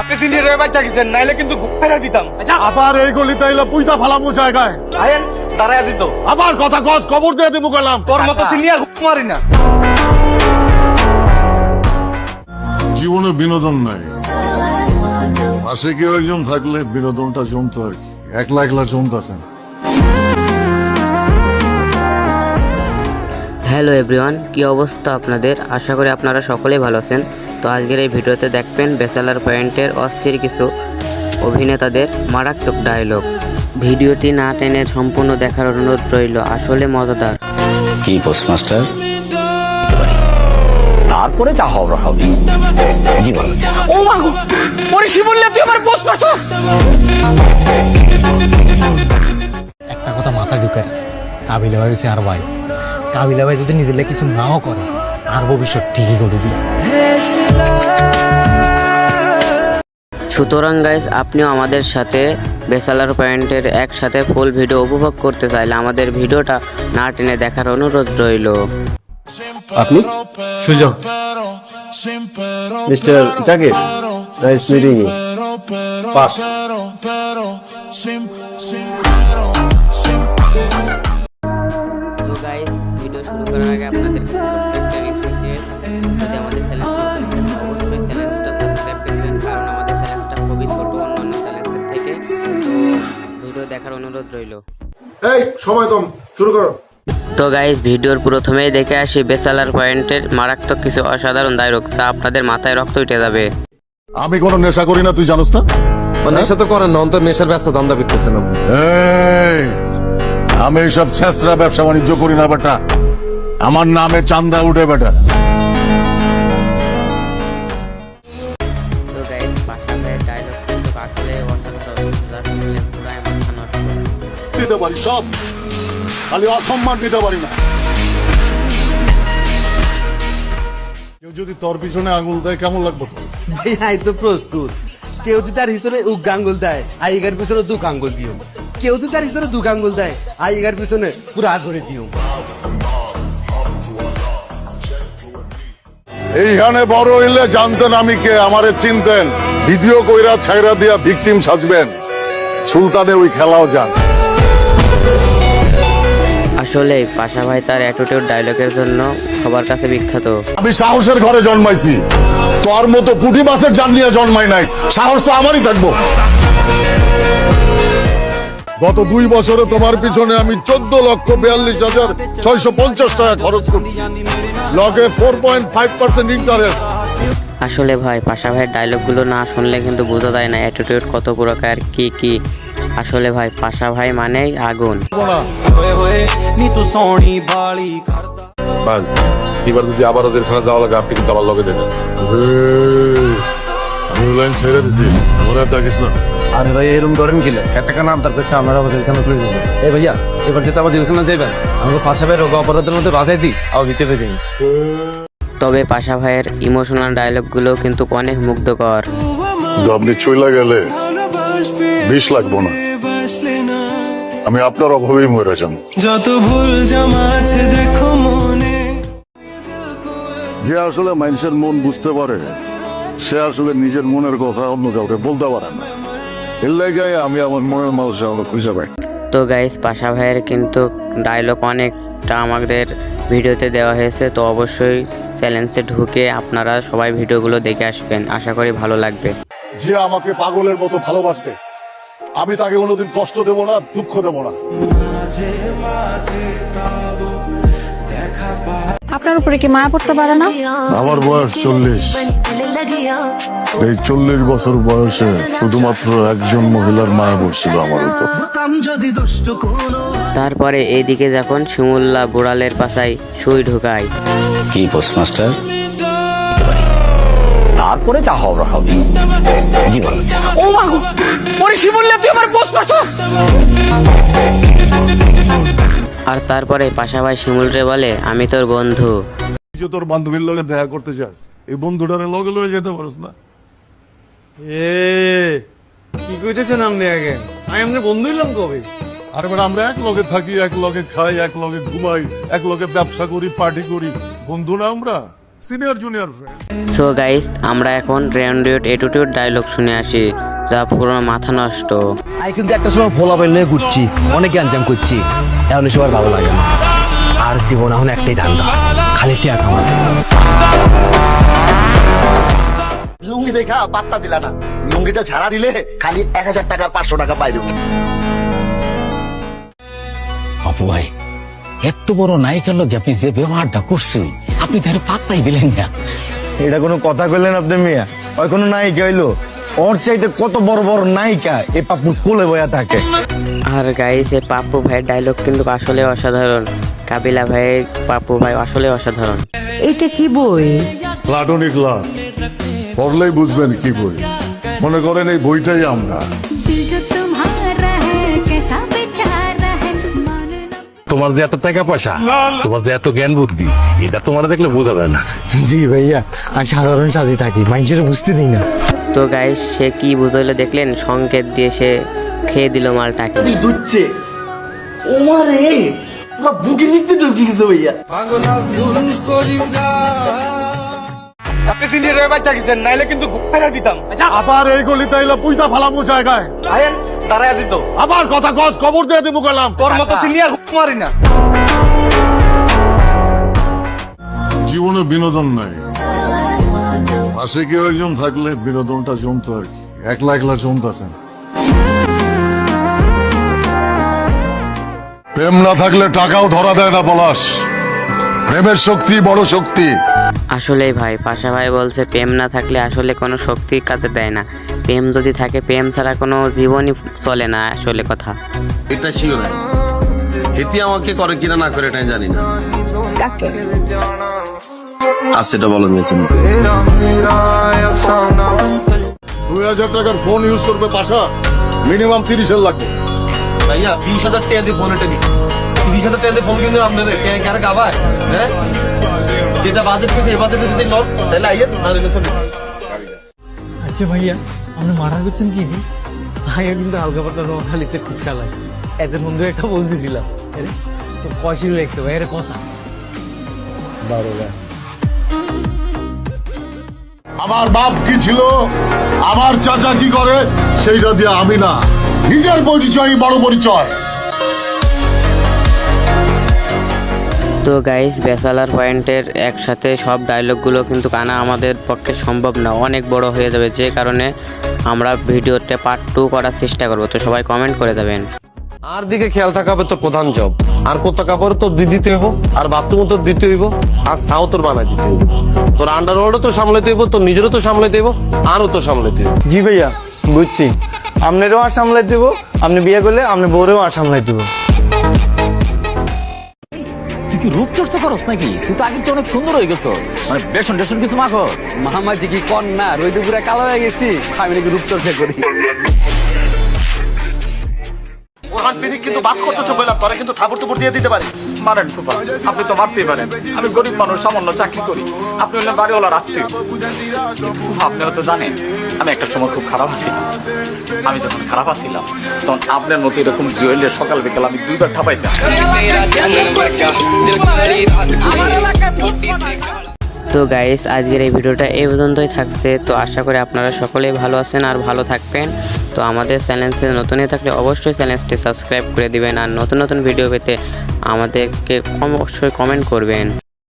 আপনি দিল্লি রে বাচ্চা গেছেন, নাইলে কিন্তু ঘুরে দিতাম। আবার এই গলিতে এলে পুইতা ফালামু জায়গায়। আয়েন দাঁড়ায় দিত। আবার কথা কস, খবর দিয়ে দিব গেলাম। তোর মতো চিনিয়া মারি না। জীবনে বিনোদন নাই, পাশে কেউ একজন থাকলে বিনোদনটা জমতো আর কি। একলা একলা জমতেছে না। হ্যালো এভরিওয়ান, কি অবস্থা আপনাদের? আশা করি আপনারা সকলেই ভালো আছেন। তো আজকের এই ভিডিওতে দেখবেন ব্যাচেলার পয়েন্টের অস্থির কিছু অভিনেতাদের মারাত্মক ডায়লগ। ভিডিওটি না টেনে সম্পূর্ণ দেখার অনুরোধ রইল, আসলে মজাদার। কি পোস্টমাস্টার, তারপরে যা হওয়ার হবে। জীবন ও মা গো, ওরে শিবুল্লা তুই আমার পোস্ট করছস। একটা কথা মাথায় ঢুকে, কাবিলা ভাই হচ্ছে আর ভাই। কাবিলা ভাই যদি নিজের কিছু নাও করে, আর ভবিষ্যৎ ঠিকই করে দিবে। সুতরাং গাইস, আপনিও আমাদের সাথে ব্যাচেলার পয়েন্টের একসাথে ফুল ভিডিও উপভোগ করতে চাইলে আমাদের ভিডিওটা না টেনে দেখার অনুরোধ রইল। আপনি Sujan, mister Zakir, nice meeting you. Pass. তো গাইস, ভিডিও শুরু করার আগে আপনাদের কাছে ছোট্ট একটা রিকোয়েস্ট, যদি আমাদের চ্যানেল নতুন হয়ে থাকেন অবশ্যই চ্যানেলটা সাবস্ক্রাইব করে দিবেন, কারণ আমাদের চ্যানেলটা খুবই ছোট অন্যান্য চ্যানেলের থেকে। তো ভিডিও দেখার অনুরোধ রইল। এই সময় কম, শুরু করো। তো গাইস, ভিডিওর প্রথমেই দেখে আসি ব্যাচেলার পয়েন্টের মারাত্মক কিছু অসাধারণ ডায়লগ, যা আপনাদের মাথায় রক্ত উঠে যাবে। আমি কোনো নেশা করি না, তুই জানোস না? নেশা তো করেন না, অন্তর নেশার ব্যবসা ধান্দা করতেছেন। এই, আমি এইসব ছেঁচড়া ব্যবসা বাণিজ্য করি না বেটা। আমার নামে চান্দা উঠে বেটা। তো গাইস, পাশা ভাইয়ের ডায়লগ কিন্তু আসলে অসাধারণ, যা শুনলে পুরাই মাথা নষ্ট। দিতে পারি সব, খালি অসম্মান দিতে পারি না। কেউ যদি তোর পিছনে আঙুল দেয় কেমন লাগবে তোর? ভাই আই তো প্রস্তুত। কেউ যদি তার হিসেবে উক আঙ্গুল দেয়, আইগার পিছনে দুক আঙ্গুল দিও। কেউ যদি তার হিসেবে দুক আঙ্গুল দেয়, আইগার পিছনে পুরা ধরে দিও। এইখানে বড় হইলে জানতেন আমি কে, আমারে চিনতেন। ভিডিও কইরা ছাইরা দিয়া ভিকটিম সাজবেন, সুলতানে ওই খেলাও যান। আসলে পাশা ভাই তার অ্যাটিটিউড ডায়লগের জন্য সবার কাছে বিখ্যাত। আমি সাহসের ঘরে জন্মাইছি, তোর মতো পুঁটি মাছের জান নিয়ে জন্মাই নাই। সাহস তো আমারই থাকবো। গত 2 বছরে তোমার পিছনে আমি 14,42,650 টাকা খরচ করছি, লগে 4.5% ইন্টারেস্ট। আসলে ভাই, পাশা ভাইয়ের ডায়লগগুলো না শুনলে কিন্তু বোঝা যায় না অ্যাটিটিউড কত প্রকার, কি কি। আসলে ভাই, পাশা ভাই মানেই আগুন। এবার যদি আবার জেলখানা যাওয়া লাগে, আপনি কিন্তু আমার লগে যাবেন। আমি লাইন ছেড়ে দিছি, আমার আর ডাকিস না। আরে ভাই এরকম করেন কি? একটা নাম তার কাছে আমরা আবার জেলখানা খুলে দেবো। এই ভাইয়া, এবার যেতে আবার জেলখানা যাবেন, আমাকে পাশা ভাই রোগ অপরাধের মধ্যে বাঁচাই দিই, আবার ভিতরে যাই। তবে পাশা ভাইয়ের ইমোশনাল ডায়লগগুলো কিন্তু অনেক মুগ্ধকর। আপনি চইলা গেলে 20 লাগবো না, আমি আপনার অভাবেই মরে যাবো। যত ভুল জামা আছে দেখো মনে। যে আসলে মানুষের মন বুঝতে পারে, সে আসলে নিজের মনের কথা অন্য কাউকে বলতে পারে না। এর লাগে আমি আমার মনের মানুষের আমরা খুঁজে পাই। তো গাইস, পাশা ভাইয়ের কিন্তু ডায়লগ অনেকটা আমাদের ভিডিওতে দেওয়া হয়েছে, তো অবশ্যই চ্যানেলে ঢুকে আপনারা সবাই ভিডিওগুলো দেখে আসবেন, আশা করি ভালো লাগবে। যে আমাকে পাগলের মতো ভালোবাসবে, আমি তাকে কোনোদিন কষ্ট দেব না, দুঃখ দেব না। আপনার উপরে কি মায়া পড়তে পারে না? আমার বয়স 40। এই 40 বছর বয়সে শুধুমাত্র একজন মহিলার মায়া পড়ছিল আমার উপর। তারপরে এইদিকে যখন শিমুল্লা বোড়ালের পাশায় সুই ঢুকায়। কি পোস্টমাস্টার, তারপরে যা হওয়ার হবে। জীবন ও মা গো, ওরে শিবুল্লা তুই আমার পোস্ট করছস। আর তারপরে পাশা ভাই শিমুলরে বলে, আমি তোর বন্ধু। যে তোর বান্ধবীর লগে দেখা করতে চাস, এই বন্ধুটারে লগে লগে যেতে পারস না। কি কইতেছেন আপনি আগে? আমি আপনার বন্ধু হইলাম কবে? আর এবার আমরা এক লগে থাকি, এক লগে খাই, এক লগে ঘুমাই, এক লগে ব্যবসা করি, পার্টি করি, বন্ধু না আমরা? Senior junior friend. So guys আমরা এখন র্যান্ডিওট এটুটিউড ডায়লগ শুনে আসি, যা পুরো মাথা নষ্ট। আমি কিন্তু একটা সময় ভোলা বেলে ঘুরছি, অনেক গ্যাঞ্জাম করছি, এখন সবার ভালো লাগে না। আর জীবন এখন একটাই ধান্দা, খালি টিয়া কামাতে। লুঙ্গি দেখা পাত্তা দিলা না, লুঙ্গিটা ঝাড়া দিলে খালি 1000 টাকা 500 টাকা পাইবে। বাপু ভাই, এত বড় নায়িকার লোক আপনি যে ব্যবহারটা করছেন, আপনি তার পাত্তাই দিলেন না। এটা কোনো কথা কইলেন আপনি মিয়া? ওই কোনো নায়িকা হইলো? ওর চাইতে কত বড় বড় নায়িকা এই পাপুর কোলে বয়া থাকে। আর গাইস এই পাপ্পু ভাইয়ের ডায়লগ কিন্তু আসলে অসাধারণ। কাবিলা ভাই, পাপ্পু ভাই আসলে অসাধারণ। এটা কি বই? প্লাটোনিক লাভ পড়লেই বুঝবেন কি বই। মনে করেন এই বইটাই আমরা। তোমার যে এত টাকা পয়সা, তোমার যে এত জ্ঞান বুদ্ধি, এটা তোমার দেখলে বোঝা যায় না। জি ভাইয়া, আমি সাধারণ সাজি থাকি, মানুষের বুঝতে দিই না। তো গাইস সে কি বুঝাইলো দেখলেন? সংকেত দিয়ে সে খেয়ে দিল মালটাকে। দুচ্ছে ওমারে পুরো বুকের ভিতরে ঢুকে গেছে ভাইয়া। আপনি সিনিয়র বাচ্চা গেছেন, নাইলে কিন্তু ঘুরে দিতাম। আবার এই গলিতে এলে পুইতা ফালামু জায়গায়। আয়েন দাঁড়ায় দিত। আবার কথা কস, খবর দিয়ে দিব গেলাম। তোর মতো সিনিয়র মারি না। জীবনে বিনোদন নাই, পাশে কেউ একজন থাকলে বিনোদনটা জমতো আর কি। একলা একলা জমতেছেন। প্রেম না থাকলে টাকাও ধরা দেয় না পলাশ। প্রেমের শক্তি বড় শক্তি। আসলেই ভাই, পাশা ভাই বলছে প্রেম না থাকলে আসলে কোনো শক্তি কাজে দেয় না। প্রেম যদি থাকে, প্রেম ছাড়া কোনো জীবনই চলে না। আসলে কথা এটা শিও নাই, হেতি আমাকে করে কিনা না করে এটাই জানি না। কাকে? সেটা বলো নিয়েছেন। 2000 টাকার ফোন ইউজ করবে পাশা, মিনিমাম 30 লাগবে। ভাইয়া 20,000 টাকা দিয়ে ফোন এটা দিচ্ছে, 30,000 টাকা দিয়ে ফোন কিনতে আপনার কেন গাবার? হ্যাঁ, যেটা বাজেট পেয়েছে এই বাজেটে যদি লন তাহলে আইয়েন, না হলে চলে। আচ্ছা ভাইয়া, আপনি মারা করছেন কি? ভাইয়া কিন্তু হালকা পাতলা নোয়াখালীতে খুব চালাই। এদের বন্ধু একটা বলতেছিলাম, তো কয়সি লাগছে ভাই, এর কষা 12 আমার বাপ কি ছিল, আমার চাচা কি করে, সেইটা দিয়ে আমি না, নিজের পরিচয় বড় পরিচয়। তো গাইস ব্যাচেলার পয়েন্টের একসাথে সব ডায়লগগুলো কিন্তু আনা আমাদের পক্ষে সম্ভব না, অনেক বড় হয়ে যাবে। যে কারণে আমরা ভিডিওতে পার্ট 2 করার চেষ্টা করব। তো সবাই কমেন্ট করে দেবেন। আর দিকে খেয়াল থাকা হবে তোর প্রধান জব। আর কোথা কাপড় তোর দিতে হইব, আর বাথরুম তোর দিতে হইব, আর ছাও তোর বানাই দিতে হইব। তোর আন্ডারওয়ার্ডও তো সামলাইতে হইব, তোর নিজেরও তো সামলাইতে হইব, আরও তো সামলাইতে হইব। জি ভাইয়া, বুঝছি। আপনারও আর সামলাই দিব, আপনি বিয়ে করলে আপনি বউরেও আর সামলাই দিব। তুই কি রূপচর্চা করস নাকি? তুই তো আগে তো অনেক সুন্দর হয়ে গেছস, মানে বেসন টেসন কিছু মাখস? মামাজি কি কন না, রোদে পুরা কালো হয়ে গেছি, আমি নাকি রূপচর্চা করি। ওখান পিরিক কিন্তু বাদ করতেছো বললাম, তোরা কিন্তু থাপড় টুপড় দিয়ে দিতে পারে। মারেন ফুপা, আপনি তো মারতেই পারেন। আমি গরিব মানুষ, সামান্য চাকরি করি। আপনি হলেন বাড়িওয়ালা রাখতে। আপনারা তো জানেন আমি একটা সময় খুব খারাপ ছিলাম। আমি যখন খারাপ ছিলাম তখন আপনার মতো এরকম জুয়েলের সকাল বিকাল আমি 2 বার ঠাপাইতাম। তো গাইস আজকের এই ভিডিওটা এই পর্যন্তই থাকছে। তো আশা করি আপনারা সকলেই ভালো আছেন আর ভালো থাকবেন। তো আমাদের চ্যানেলে নতুন হয়ে থাকলে অবশ্যই চ্যানেলটি সাবস্ক্রাইব করে দিবেন, আর নতুন নতুন ভিডিও পেতে আমাদেরকে অবশ্যই কমেন্ট করবেন।